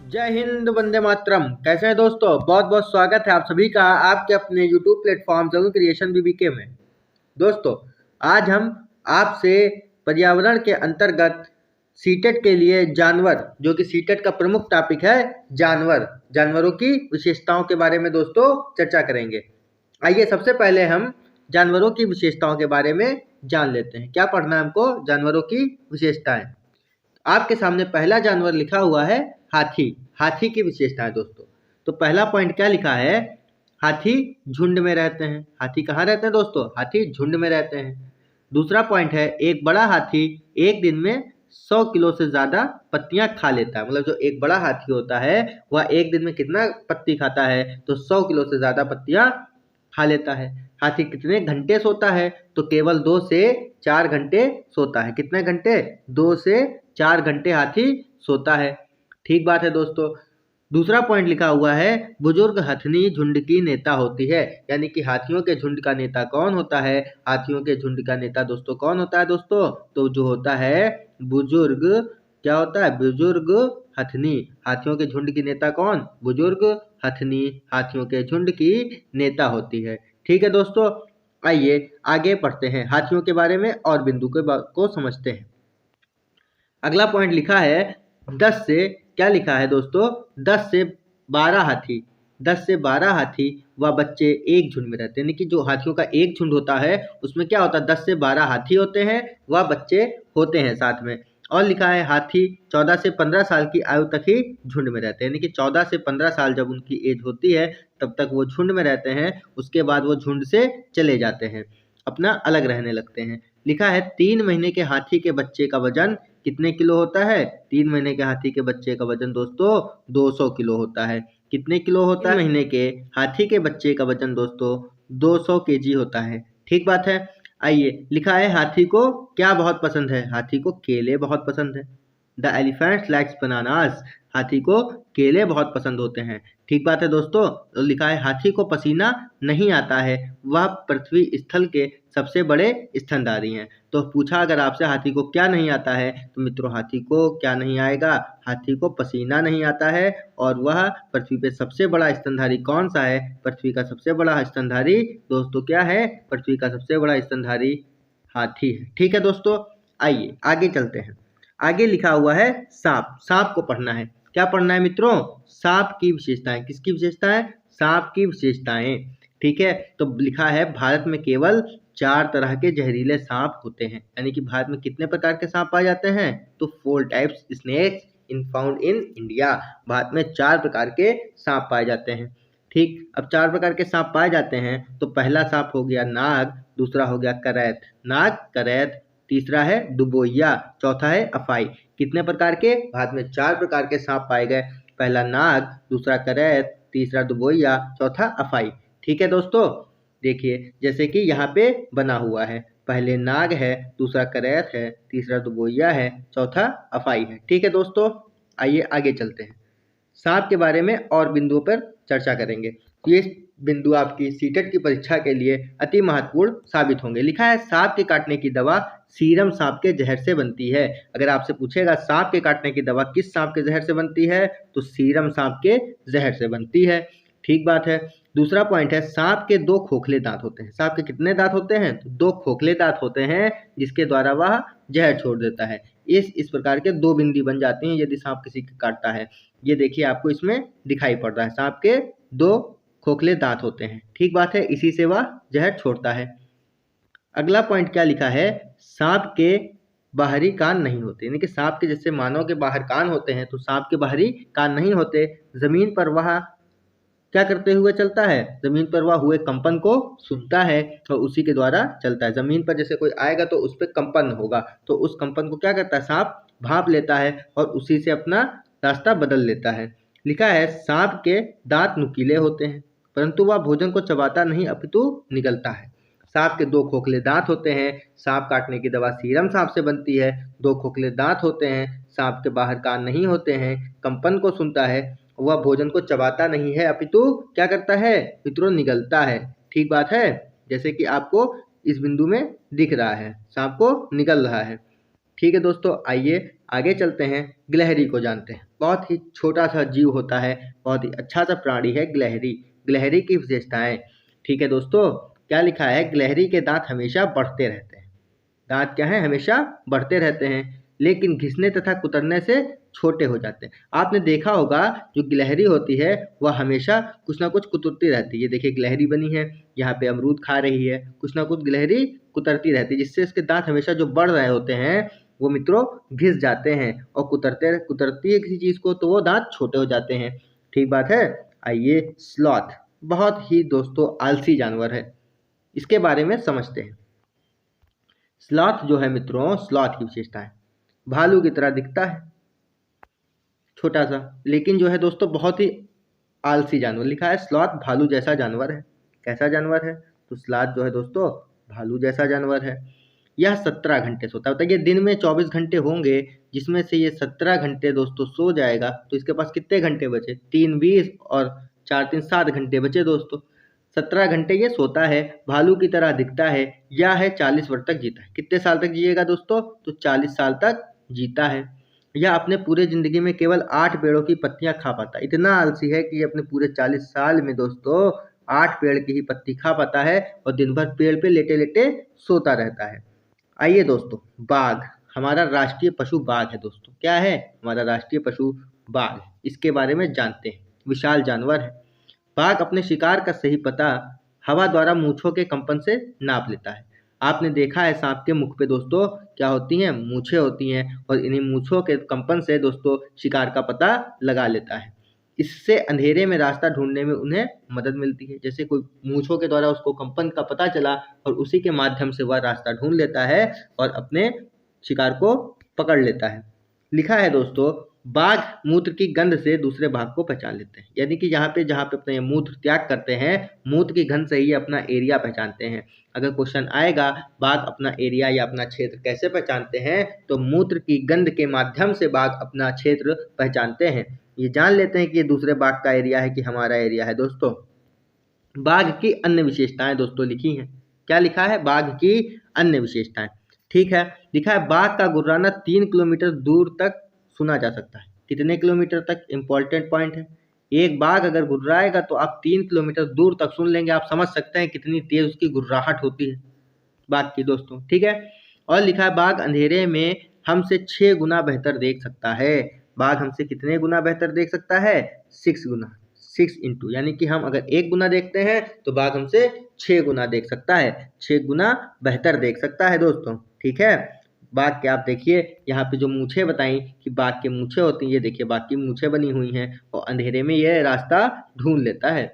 जय हिंद, वंदे मातरम। कैसे हैं दोस्तों? बहुत बहुत स्वागत है आप सभी का आपके अपने यूट्यूब प्लेटफॉर्म जंगल क्रिएशन बीबीके में। दोस्तों, आज हम आपसे पर्यावरण के अंतर्गत सीटेट के लिए जानवर, जो कि सीटेट का प्रमुख टॉपिक है, जानवरों की विशेषताओं के बारे में दोस्तों चर्चा करेंगे। आइए सबसे पहले हम जानवरों की विशेषताओं के बारे में जान लेते हैं। क्या पढ़ना है हमको? जानवरों की विशेषताएं। आपके सामने पहला जानवर लिखा हुआ है हाथी। हाथी की विशेषता है दोस्तों। तो पहला पॉइंट क्या लिखा है? हाथी झुंड में रहते हैं। हाथी कहाँ रहते हैं दोस्तों? हाथी झुंड में रहते हैं। दूसरा पॉइंट है, एक बड़ा हाथी एक दिन में 100 किलो से ज्यादा पत्तियां खा लेता है। मतलब जो एक बड़ा हाथी होता है वह एक दिन में कितना पत्ती खाता है? तो 100 किलो से ज्यादा पत्तियां खा लेता है। हाथी कितने घंटे सोता है? तो केवल 2 से 4 घंटे सोता है। कितने घंटे? 2 से 4 घंटे हाथी सोता है। ठीक बात है दोस्तों। दूसरा पॉइंट लिखा हुआ है, बुजुर्ग हथनी झुंड की नेता होती है। यानी कि हाथियों के झुंड का नेता कौन होता है? हाथियों के झुंड का नेता दोस्तों कौन होता है दोस्तों? तो जो होता है बुजुर्ग, क्या होता है? बुजुर्ग हथनी। हाथियों के झुंड की नेता कौन? बुजुर्ग हथनी हाथियों के झुंड की नेता होती है। ठीक है दोस्तों, आइए आगे पढ़ते हैं, हाथियों के बारे में और बिंदु को समझते हैं। अगला पॉइंट लिखा है 10 से, क्या लिखा है दोस्तों? 10 से 12 हाथी। 10 से 12 हाथी व बच्चे एक झुंड में रहते हैं। यानी कि जो हाथियों का एक झुंड होता है उसमें क्या होता है? 10 से 12 हाथी होते हैं व बच्चे होते हैं साथ में। और लिखा है हाथी 14 से 15 साल की आयु तक ही झुंड में रहते हैं। यानी कि 14 से 15 साल जब उनकी एज होती है तब तक वो झुंड में रहते हैं। उसके बाद वो झुंड से चले जाते हैं, अपना अलग रहने लगते हैं। लिखा है 3 महीने के हाथी के बच्चे का वजन कितने किलो होता है? 3 महीने के हाथी के बच्चे का वजन दोस्तों 200 किलो होता है। कितने किलो होता है? 3 महीने के हाथी के बच्चे का वजन दोस्तों 200 केजी होता है। ठीक बात है। आइए, लिखा है हाथी को क्या बहुत पसंद है? हाथी को केले बहुत पसंद है। The elephant likes bananas. हाथी को केले बहुत पसंद होते हैं। ठीक बात है दोस्तों। तो लिखा है हाथी को पसीना नहीं आता है, वह पृथ्वी स्थल के सबसे बड़े स्तनधारी हैं। तो पूछा अगर आपसे हाथी को क्या नहीं आता है, तो मित्रों हाथी को क्या नहीं आएगा? हाथी को पसीना नहीं आता है। और वह पृथ्वी पे सबसे बड़ा स्तनधारी कौन सा है? पृथ्वी का सबसे बड़ा स्तनधारी दोस्तों क्या है? पृथ्वी का सबसे बड़ा स्तनधारी हाथी है। ठीक है दोस्तों, आइए आगे चलते हैं। आगे लिखा हुआ है सांप। सांप को पढ़ना है। क्या पढ़ना है मित्रों? सांप की विशेषताएं। किसकी विशेषताएं? सांप की विशेषताएं। ठीक है, तो लिखा है भारत में केवल 4 तरह के जहरीले सांप होते हैं। यानी कि भारत में कितने प्रकार के सांप पाए जाते हैं? तो 4 types snakes in found in India. Bharat में 4 प्रकार के सांप पाए जाते हैं। ठीक, अब 4 प्रकार के सांप पाए जाते हैं तो पहला सांप हो गया नाग, दूसरा हो गया करैत, नाग करैत, तीसरा है दुबोइया, चौथा है अफाई। कितने प्रकार के? भारत में 4 प्रकार के सांप पाए गए। पहला नाग, दूसरा करैत, तीसरा दुबोइया, चौथा अफाई। ठीक है दोस्तों, देखिए जैसे कि यहाँ पे बना हुआ है, पहले नाग है, दूसरा करैत है, तीसरा दुबोइया है, चौथा अफाई है। ठीक है दोस्तों, आइए आगे चलते हैं, सांप के बारे में और बिंदुओं पर चर्चा करेंगे। ये बिंदु आपकी सीटेट की परीक्षा के लिए अति महत्वपूर्ण साबित होंगे। लिखा है सांप के काटने की दवा सीरम सांप के जहर से बनती है। अगर आपसे पूछेगा सांप के काटने की दवा किस सांप के जहर से बनती है, तो सीरम सांप के जहर से बनती है। ठीक बात है। दूसरा पॉइंट है सांप के 2 खोखले दांत होते हैं। सांप के कितने दांत होते हैं? तो 2 खोखले दांत होते हैं, जिसके द्वारा वह जहर छोड़ देता है। इस प्रकार के 2 बिंदी बन जाती हैं यदि सांप किसी को काटता है। ये देखिए आपको इसमें दिखाई पड़ रहा है, सांप के 2 खोखले दांत होते हैं। ठीक बात है, इसी से वह जहर छोड़ता है। अगला पॉइंट क्या लिखा है? सांप के बाहरी कान नहीं होते। यानी कि सांप के जैसे मानव के बाहर कान होते हैं, तो सांप के बाहरी कान नहीं होते। जमीन पर वह क्या करते हुए चलता है? जमीन पर वह हुए कंपन को सुनता है और उसी के द्वारा चलता है। जमीन पर जैसे कोई आएगा तो उस पर कंपन होगा, तो उस कंपन को क्या करता है? सांप भांप लेता है और उसी से अपना रास्ता बदल लेता है। लिखा है सांप के दांत नुकीले होते हैं, परंतु वह भोजन को चबाता नहीं अपितु निगलता है। सांप के 2 खोखले दांत होते हैं। सांप काटने की दवा सीरम सांप से बनती है। 2 खोखले दांत होते हैं। सांप के बाहर कान नहीं होते हैं। कंपन को सुनता है। वह भोजन को चबाता नहीं है अपितु क्या करता है मित्रों? निगलता है। ठीक बात है, जैसे कि आपको इस बिंदु में दिख रहा है, सांप को निगल रहा है। ठीक है दोस्तों, आइए आगे चलते हैं, गिलहरी को जानते हैं। बहुत ही छोटा सा जीव होता है, बहुत ही अच्छा सा प्राणी है गिलहरी। गिलहरी की विशेषताएं, ठीक है दोस्तों, क्या लिखा है, गिलहरी के दांत हमेशा बढ़ते रहते हैं। दांत क्या है, हमेशा बढ़ते रहते हैं, लेकिन घिसने तथा कुतरने से छोटे हो जाते हैं। आपने देखा होगा जो गिलहरी होती है वह हमेशा कुछ ना कुछ कुतरती रहती है। ये देखिए गिलहरी बनी है, यहाँ पे अमरूद खा रही है, कुछ ना कुछ गिलहरी कुतरती रहती है, जिससे इसके दांत हमेशा जो बढ़ रहे होते हैं वो मित्रों घिस जाते हैं, और कुतरती है किसी चीज को तो वो दांत छोटे हो जाते हैं। ठीक बात है। आइए, स्लॉथ बहुत ही दोस्तों आलसी जानवर है, इसके बारे में समझते हैं। स्लॉथ जो है मित्रों, स्लॉथ की विशेषता है, भालू की तरह दिखता है, छोटा सा, लेकिन जो है दोस्तों बहुत ही आलसी जानवर। लिखा है स्लॉथ भालू जैसा जानवर है। कैसा जानवर है, तो स्लॉथ जो है दोस्तों भालू जैसा जानवर है। यह 17 घंटे सोता है। बताइए दिन में 24 घंटे होंगे, जिसमें से ये 17 घंटे दोस्तों सो जाएगा, तो इसके पास कितने घंटे बचे, 3 20 और 4 3 7 घंटे बचे दोस्तों। 17 घंटे ये सोता है, भालू की तरह दिखता है, या है 40 वर्ष तक जीता है। कितने साल तक जिएगा दोस्तों, तो 40 साल तक जीता है। यह अपने पूरे जिंदगी में केवल 8 पेड़ों की पत्तियां खा पाता है। इतना आलसी है कि ये अपने पूरे 40 साल में दोस्तों 8 पेड़ की ही पत्ती खा पाता है, और दिन भर पेड़ पे लेटे लेटे सोता रहता है। आइए दोस्तों, बाघ, हमारा राष्ट्रीय पशु बाघ है दोस्तों। क्या है, हमारा राष्ट्रीय पशु बाघ। इसके बारे में जानते हैं। विशाल जानवर है। बाघ अपने शिकार का सही पता हवा द्वारा मूंछों के कंपन से नाप लेता है। आपने देखा है सांप के मुख पे दोस्तों क्या होती हैं, मूंछें होती हैं, और इन्हीं मूंछों के कंपन से दोस्तों शिकार का पता लगा लेता है। इससे अंधेरे में रास्ता ढूंढने में उन्हें मदद मिलती है। जैसे कोई मूंछों के द्वारा उसको कंपन का पता चला, और उसी के माध्यम से वह रास्ता ढूंढ लेता है और अपने शिकार को पकड़ लेता है। लिखा है दोस्तों, बाघ मूत्र की गंध से दूसरे बाघ को पहचान लेते हैं। यानी कि जहाँ पे अपना ये मूत्र त्याग करते हैं, मूत्र की गंध से ही अपना एरिया पहचानते हैं। अगर क्वेश्चन आएगा बाघ अपना एरिया या अपना क्षेत्र कैसे पहचानते हैं, तो मूत्र की गंध के माध्यम से बाघ अपना क्षेत्र पहचानते हैं। ये जान लेते हैं कि ये दूसरे बाघ का एरिया है कि हमारा एरिया है दोस्तों। बाघ की अन्य विशेषताएं दोस्तों लिखी हैं। क्या लिखा है, बाघ की अन्य विशेषताएं। ठीक है, लिखा है बाघ का गुर्राना 3 किलोमीटर दूर तक सुना जा सकता है। कितने किलोमीटर तक, इंपॉर्टेंट पॉइंट है। एक बाघ अगर गुर्राएगा तो आप 3 किलोमीटर दूर तक सुन लेंगे। आप समझ सकते हैं कितनी तेज उसकी गुर्राहट होती है बाघ की दोस्तों। ठीक है, और लिखा है बाघ अंधेरे में हमसे 6 गुना बेहतर देख सकता है। बाघ हमसे कितने गुना बेहतर देख सकता है, 6 गुना, 6 इंटू, यानी कि हम अगर 1 गुना देखते हैं तो बाघ हमसे 6 गुना देख सकता है, 6 गुना बेहतर देख सकता है दोस्तों। ठीक है, बाघ के आप देखिए यहाँ पे जो मूछे बताई कि बाघ के मूछे होती हैं, ये देखिए बाघ की मूछे बनी हुई हैं, और अंधेरे में ये रास्ता ढूंढ लेता है।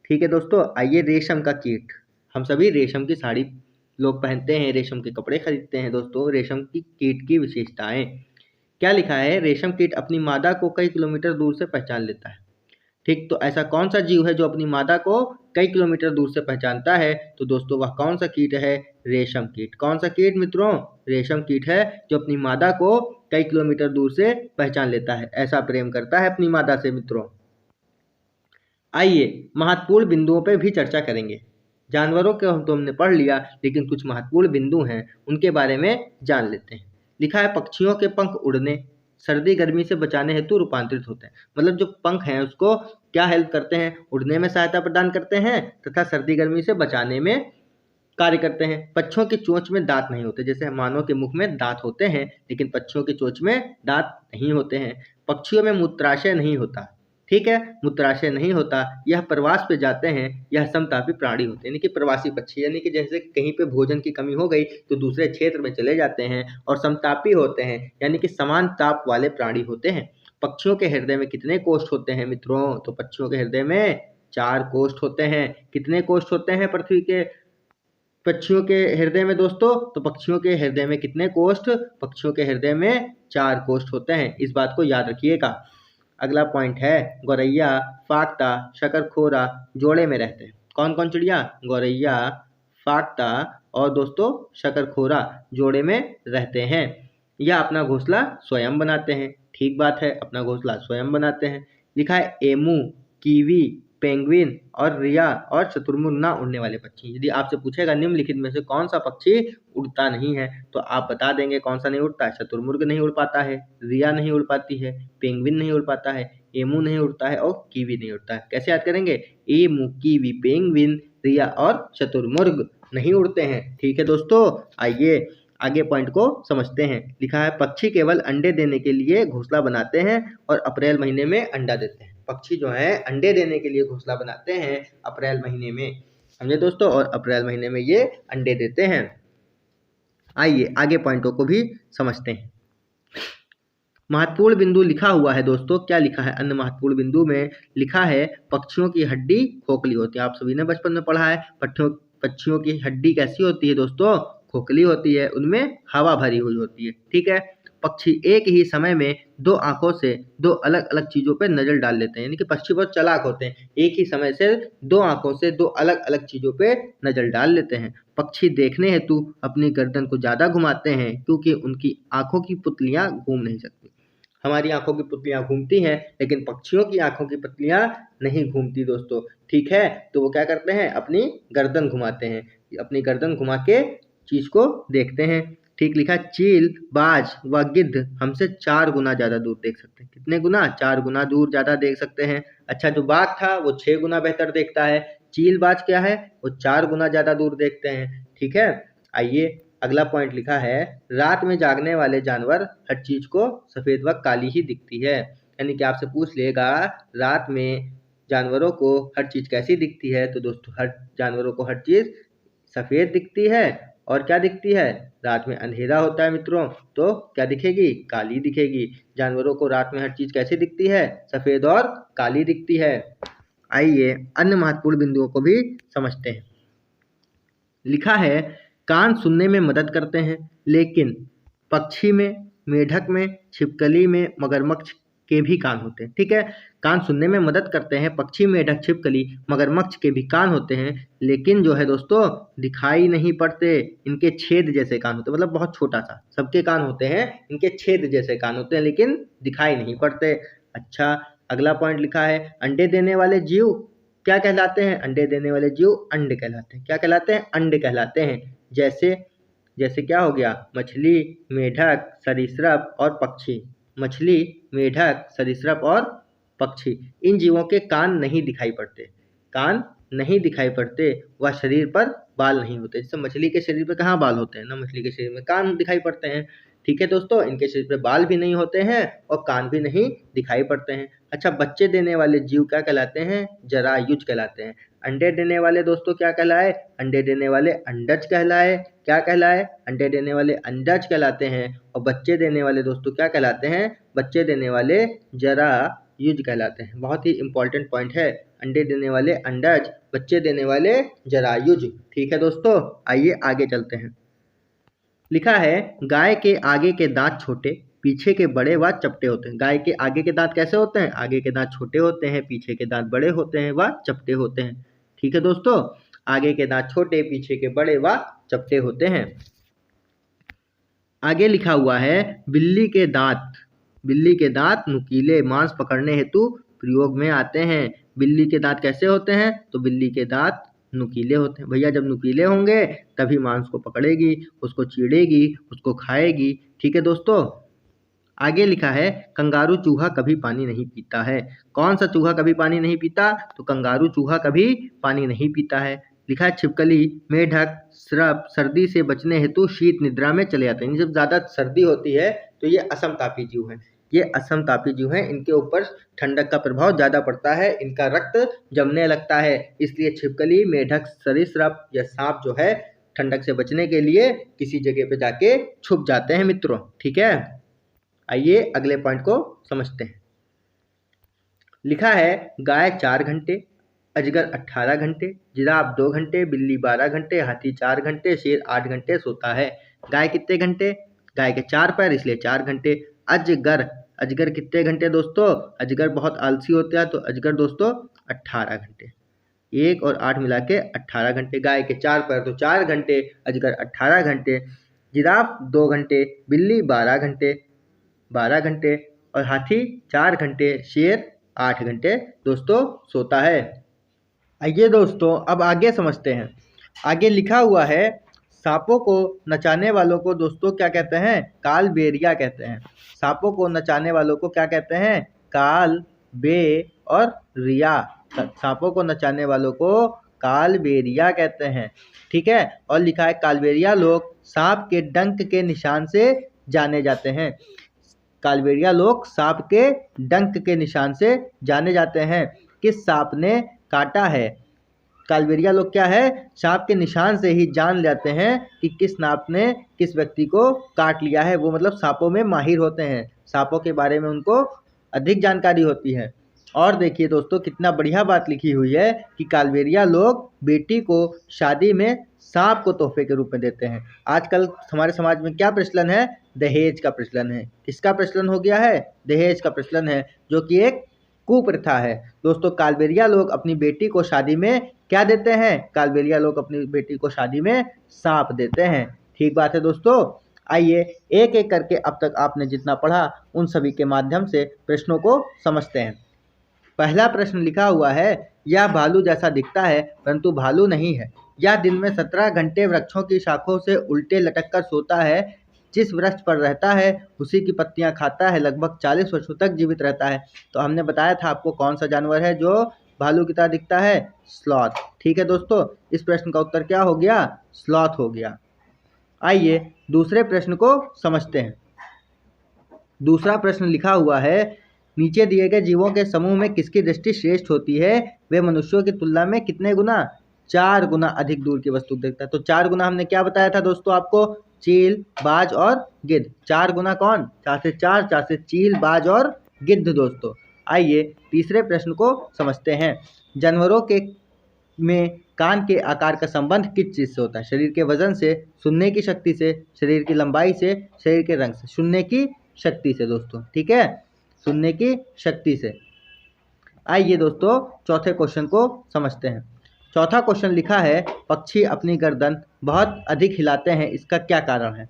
ठीक है दोस्तों, आइए रेशम का कीट। हम सभी रेशम की साड़ी लोग पहनते हैं, रेशम के कपड़े खरीदते हैं दोस्तों। रेशम की कीट की विशेषताएं, क्या लिखा है, रेशम कीट अपनी मादा को कई किलोमीटर दूर से पहचान लेता है। ठीक, तो ऐसा कौन सा जीव है जो अपनी मादा को कई किलोमीटर दूर से पहचानता है, तो दोस्तों वह कौन सा कीट है, रेशम कीट। कौन सा कीट मित्रों, रेशम कीट है, जो अपनी मादा को कई किलोमीटर दूर से पहचान लेता है। ऐसा प्रेम करता है अपनी मादा से मित्रों। आइए महत्वपूर्ण बिंदुओं पर भी चर्चा करेंगे। जानवरों के तो हमने पढ़ लिया, लेकिन कुछ महत्वपूर्ण बिंदु हैं उनके बारे में जान लेते हैं। लिखा है पक्षियों के पंख उड़ने, सर्दी गर्मी से बचाने हेतु रूपांतरित होते हैं। मतलब जो पंख हैं उसको क्या हेल्प करते हैं, उड़ने में सहायता प्रदान करते हैं, तथा सर्दी गर्मी से बचाने में कार्य करते हैं। पक्षियों की चोंच में दांत नहीं होते। जैसे मानव के मुख में दांत होते हैं, लेकिन पक्षियों की चोंच में दांत नहीं होते हैं। पक्षियों में मूत्राशय नहीं होता। ठीक है, मूत्राशय नहीं होता। यह प्रवास पे जाते हैं। यह समतापी प्राणी होते हैं, यानी कि प्रवासी पक्षी, यानी कि जैसे कहीं पे भोजन की कमी हो गई तो दूसरे क्षेत्र में चले जाते हैं, और समतापी होते हैं, यानी कि समान ताप वाले प्राणी होते हैं। पक्षियों के हृदय में कितने कोष्ठ होते हैं मित्रों, तो पक्षियों के हृदय में 4 कोष्ठ होते हैं। कितने कोष्ठ होते हैं पृथ्वी के पक्षियों के हृदय में दोस्तों, तो पक्षियों के हृदय में कितने कोष्ठ, पक्षियों के हृदय में 4 कोष्ठ होते हैं। इस बात को याद रखिएगा। अगला पॉइंट है गौरैया, फाख्ता, शकरखोरा जोड़े में रहते हैं। कौन कौन चिड़िया, गौरैया, फाख्ता और दोस्तों शकरखोरा जोड़े में रहते हैं। यह अपना घोंसला स्वयं बनाते हैं। ठीक बात है, अपना घोंसला स्वयं बनाते हैं। लिखा है एमू, कीवी, पेंगुइन और रिया और शुतुरमुर्ग ना उड़ने वाले पक्षी। यदि आपसे पूछेगा निम्नलिखित में से कौन सा पक्षी उड़ता नहीं है, तो आप बता देंगे कौन सा नहीं उड़ता है। शुतुरमुर्ग नहीं उड़ पाता है, रिया नहीं उड़ पाती है, पेंगुइन नहीं उड़ पाता है, एमू नहीं उड़ता है और कीवी नहीं उड़ता है। कैसे याद करेंगे? एमू, कीवी, पेंगुइन, रिया और शुतुरमुर्ग नहीं उड़ते हैं। ठीक है दोस्तों, आइए आगे पॉइंट को समझते हैं। लिखा है पक्षी केवल अंडे देने के लिए घोंसला बनाते हैं और अप्रैल महीने में अंडा देते हैं। पक्षी जो है अंडे देने के लिए घोंसला बनाते हैं अप्रैल महीने में, समझे दोस्तों, और अप्रैल महीने में ये अंडे देते हैं। आइए आगे पॉइंटों को भी समझते हैं। महत्वपूर्ण बिंदु लिखा हुआ है दोस्तों, क्या लिखा है? अन्य महत्वपूर्ण बिंदु में लिखा है पक्षियों की हड्डी खोखली होती है। आप सभी ने बचपन में पढ़ा है पक्षियों की हड्डी कैसी होती है दोस्तों? खोखली होती है, उनमें हवा भरी हुई होती है। ठीक है, पक्षी एक ही समय में दो आंखों से दो अलग अलग चीजों पर नजर डाल लेते हैं, यानी कि पक्षी बहुत चालाक होते हैं, एक ही समय से दो आंखों से दो अलग अलग चीजों पे नजर डाल लेते हैं। पक्षी देखने हेतु अपनी गर्दन को ज्यादा घुमाते हैं क्योंकि उनकी आंखों की पुतलियां घूम नहीं सकती। हमारी आंखों की पुतलियां घूमती हैं, लेकिन पक्षियों की आंखों की पुतलियां नहीं घूमती दोस्तों। ठीक है, तो वो क्या करते हैं? अपनी गर्दन घुमाते हैं, अपनी गर्दन घुमा के चीज को देखते हैं। ठीक लिखा, चील, बाज व गिद्ध हमसे 4 गुना ज्यादा दूर देख सकते हैं। कितने गुना? 4 गुना दूर ज्यादा देख सकते हैं। अच्छा, जो बाघ था वो 6 गुना बेहतर देखता है। चील, बाज क्या है? वो 4 गुना ज्यादा दूर देखते हैं। ठीक है, आइए अगला पॉइंट लिखा है रात में जागने वाले जानवर हर चीज को सफेद व काली ही दिखती है। यानी कि आपसे पूछ लेगा रात में जानवरों को हर चीज कैसी दिखती है, तो दोस्तों हर जानवरों को हर चीज सफेद दिखती है। और क्या दिखती है? रात में अंधेरा होता है मित्रों, तो क्या दिखेगी? काली दिखेगी। जानवरों को रात में हर चीज कैसी दिखती है? सफेद और काली दिखती है। आइए अन्य महत्वपूर्ण बिंदुओं को भी समझते हैं। लिखा है कान सुनने में मदद करते हैं, लेकिन पक्षी में, मेढक में, छिपकली में, मगरमच्छ के भी कान होते हैं। ठीक है, कान सुनने में मदद करते हैं, पक्षी, मेढक, छिपकली, मगरमच्छ के भी कान होते हैं, लेकिन जो है दोस्तों दिखाई नहीं पड़ते। इनके छेद जैसे कान होते हैं, मतलब बहुत छोटा सा, सबके कान होते हैं, इनके छेद जैसे कान होते हैं, लेकिन दिखाई नहीं पड़ते। अच्छा, अगला पॉइंट लिखा है अंडे देने वाले जीव क्या कहलाते हैं? अंडे देने वाले जीव अंड कहलाते हैं। क्या कहलाते हैं? अंड कहलाते हैं। जैसे जैसे क्या हो गया? मछली, मेढक, सरीसृप और पक्षी। मछली, मेढक, सरीसृप और पक्षी, इन जीवों के कान नहीं दिखाई पड़ते। कान नहीं दिखाई पड़ते, वह शरीर पर बाल नहीं होते। जैसे मछली के शरीर पर कहाँ बाल होते हैं ना, मछली के शरीर में कान दिखाई पड़ते हैं। ठीक है दोस्तों, इनके शरीर पर बाल भी नहीं होते हैं और कान भी नहीं दिखाई पड़ते हैं। अच्छा, बच्चे देने वाले जीव क्या कहलाते हैं? जरायुज कहलाते हैं। अंडे देने वाले दोस्तों क्या कहलाए? अंडे देने वाले अंडज कहलाए। क्या कहलाए? अंडे देने वाले अंडज कहलाते हैं। और बच्चे देने वाले दोस्तों क्या कहलाते हैं? बच्चे देने वाले जरायुज कहलाते हैं। बहुत ही इंपॉर्टेंट पॉइंट है, अंडे देने वाले अंडज, बच्चे देने वाले जरायुज। ठीक है दोस्तों, आइए आगे चलते हैं। लिखा है गाय के आगे के दांत छोटे, पीछे के बड़े व चपटे होते हैं। गाय के आगे के दांत कैसे होते हैं? आगे के दांत छोटे होते हैं, पीछे के दांत बड़े होते हैं व चपटे होते हैं। ठीक है दोस्तों, आगे के दांत छोटे, पीछे के बड़े व चपटे होते हैं। आगे लिखा हुआ है बिल्ली के दांत नुकीले, मांस पकड़ने हेतु प्रयोग में आते हैं। बिल्ली के दांत कैसे होते हैं? तो बिल्ली के दांत नुकीले होते हैं। भैया जब नुकीले होंगे तभी मांस को पकड़ेगी, उसको चीरेगी, उसको खाएगी। ठीक है दोस्तों, आगे लिखा है कंगारू चूहा कभी पानी नहीं पीता है। कौन सा चूहा कभी पानी नहीं पीता? तो कंगारू चूहा कभी पानी नहीं पीता है। लिखा है छिपकली, मेढक, श्रप सर्दी से बचने हेतु शीत निद्रा में चले जाते हैं। जब ज्यादा सर्दी होती है तो ये असमतापी जीव हैं। ये असमतापी जीव हैं, इनके ऊपर ठंडक का प्रभाव ज्यादा पड़ता है, इनका रक्त जमने लगता है, इसलिए छिपकली, मेढक, सरीसृप या सांप जो है ठंडक से बचने के लिए किसी जगह पे जाके छुप जाते हैं मित्रों। ठीक है, आइए अगले पॉइंट को समझते हैं। लिखा है गाय 4 घंटे, अजगर 18 घंटे, जिराफ 2 घंटे, बिल्ली 12 घंटे, हाथी 4 घंटे, शेर 8 घंटे सोता है। गाय कितने घंटे? गाय के 4 पैर इसलिए 4 घंटे। अजगर कितने घंटे दोस्तों? अजगर बहुत आलसी होता है, तो अजगर दोस्तों 18 घंटे। 1 और 8 मिला के 18 घंटे। गाय के 4 पैर तो 4 घंटे, अजगर 18 घंटे, जिराफ 2 घंटे, बिल्ली 12 घंटे और हाथी 4 घंटे, शेर 8 घंटे दोस्तों सोता है। आइए दोस्तों अब आगे समझते हैं। आगे लिखा हुआ है सांपों को नचाने वालों को दोस्तों क्या कहते हैं? कालबेलिया कहते हैं। सांपों को नचाने वालों को क्या कहते हैं? काल बे और रिया। सांपों को नचाने वालों को कालबेलिया कहते हैं। ठीक है। और लिखा है कालबेलिया लोग सांप के डंक के निशान से जाने जाते हैं। कालबेलिया लोग सांप के डंक के निशान से जाने जाते हैं। किस सांप ने काटा है? कालबेलिया लोग क्या है? सांप के निशान से ही जान जाते हैं कि किस सांप ने किस व्यक्ति को काट लिया है। वो मतलब सांपों में माहिर होते हैं, सांपों के बारे में उनको अधिक जानकारी होती है। और देखिए दोस्तों कितना बढ़िया बात लिखी हुई है कि कालबेलिया लोग बेटी को शादी में सांप को तोहफे के रूप में देते हैं। आजकल हमारे समाज में क्या प्रचलन है? दहेज का प्रचलन है। किसका प्रचलन हो गया है? दहेज का प्रचलन है, जो कि एक कुप्रथा है। दोस्तों कालबेलिया लोग अपनी बेटी को शादी में क्या देते हैं? कालबेलिया लोग अपनी बेटी को शादी में सांप देते हैं। ठीक बात है दोस्तों। आइए एक एक करके अब तक आपने जितना पढ़ा उन सभी के माध्यम से प्रश्नों को समझते हैं। पहला प्रश्न लिखा हुआ है, यह भालू जैसा दिखता है परंतु भालू नहीं है। यह दिन में 17 घंटे वृक्षों की शाखों से उल्टे लटक कर सोता है। जिस वृक्ष पर रहता है उसी की पत्तियां खाता है, लगभग 40 वर्षों तक जीवित रहता है। तो हमने बताया था आपको कौन सा जानवर है जो भालू की तरह दिखता है? स्लॉथ। ठीक है दोस्तों, इस प्रश्न का उत्तर क्या हो गया? स्लॉथ हो गया। आइए दूसरे प्रश्न को समझते हैं। दूसरा प्रश्न लिखा हुआ है, नीचे दिए गए जीवों के समूह में किसकी दृष्टि श्रेष्ठ होती है? वे मनुष्यों की तुलना में कितने गुना? 4 गुना अधिक दूर की वस्तु देखता है। तो 4 गुना हमने क्या बताया था दोस्तों आपको? चील, बाज और गिद्ध। 4 गुना कौन? 4 से 4, 4 से चील, बाज और गिद्ध दोस्तों। आइए तीसरे प्रश्न को समझते हैं। जानवरों के में कान के आकार का संबंध किस चीज़ से होता है? शरीर के वजन से, सुनने की शक्ति से, शरीर की लंबाई से, शरीर के रंग से? सुनने की शक्ति से दोस्तों। ठीक है, सुनने की शक्ति से। आइए दोस्तों चौथे क्वेश्चन को समझते हैं। चौथा क्वेश्चन लिखा है, पक्षी अपनी गर्दन बहुत अधिक हिलाते हैं, इसका क्या कारण है?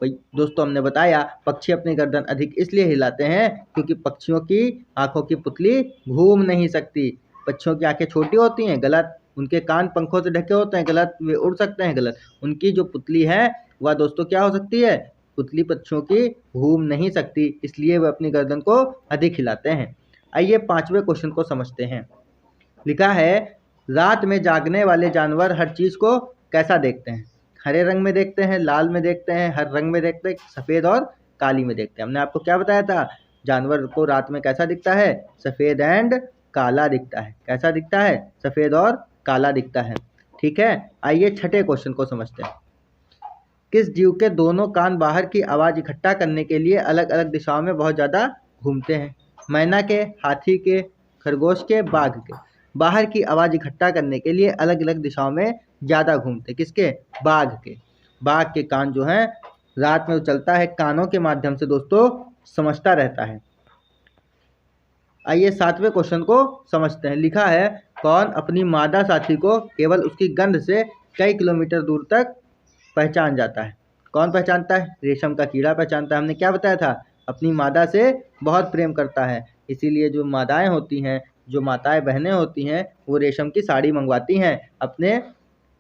भाई दोस्तों हमने बताया पक्षी अपनी गर्दन अधिक इसलिए हिलाते हैं क्योंकि पक्षियों की आंखों की पुतली घूम नहीं सकती। पक्षियों की आंखें छोटी होती हैं, गलत। उनके कान पंखों से ढके होते हैं, गलत। वे उड़ सकते हैं, गलत। उनकी जो पुतली है वह दोस्तों क्या हो सकती है? पुतली पक्षियों की घूम नहीं सकती, इसलिए वे अपनी गर्दन को अधिक हिलाते हैं। आइए पांचवें क्वेश्चन को समझते हैं। लिखा है, रात में जागने वाले जानवर हर चीज को कैसा देखते हैं? हरे रंग में देखते हैं, लाल में देखते हैं, हर रंग में देखते हैं, सफेद और काली में देखते हैं। हमने आपको क्या बताया था? जानवर को रात में कैसा दिखता है? सफेद एंड काला दिखता है। कैसा दिखता है? सफेद और काला दिखता है। ठीक है। आइए छठे क्वेश्चन को समझते हैं। किस जीव के दोनों कान बाहर की आवाज इकट्ठा करने के लिए अलग अलग दिशाओं में बहुत ज्यादा घूमते हैं? मैना के, हाथी के, खरगोश के, बाघ के। बाहर की आवाज इकट्ठा करने के लिए अलग अलग दिशाओं में ज्यादा घूमते। किसके? बाघ के। बाघ के कान जो हैं रात में वो चलता है, कानों के माध्यम से दोस्तों समझता रहता है। आइए सातवें क्वेश्चन को समझते हैं। लिखा है, कौन अपनी मादा साथी को केवल उसकी गंध से कई किलोमीटर दूर तक पहचान जाता है? कौन पहचानता है? रेशम का कीड़ा पहचानता है। हमने क्या बताया था? अपनी मादा से बहुत प्रेम करता है, इसीलिए जो मादाएं होती हैं, जो माताएं बहनें होती हैं, वो रेशम की साड़ी मंगवाती हैं। अपने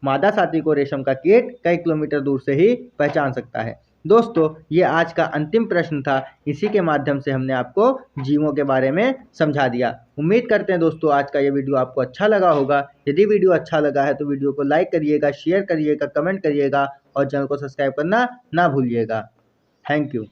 मादा साथी को रेशम का कीट कई किलोमीटर दूर से ही पहचान सकता है। दोस्तों ये आज का अंतिम प्रश्न था। इसी के माध्यम से हमने आपको जीवों के बारे में समझा दिया। उम्मीद करते हैं दोस्तों आज का ये वीडियो आपको अच्छा लगा होगा। यदि वीडियो अच्छा लगा है तो वीडियो को लाइक करिएगा, शेयर करिएगा, कमेंट करिएगा और चैनल को सब्सक्राइब करना ना भूलिएगा। Thank you.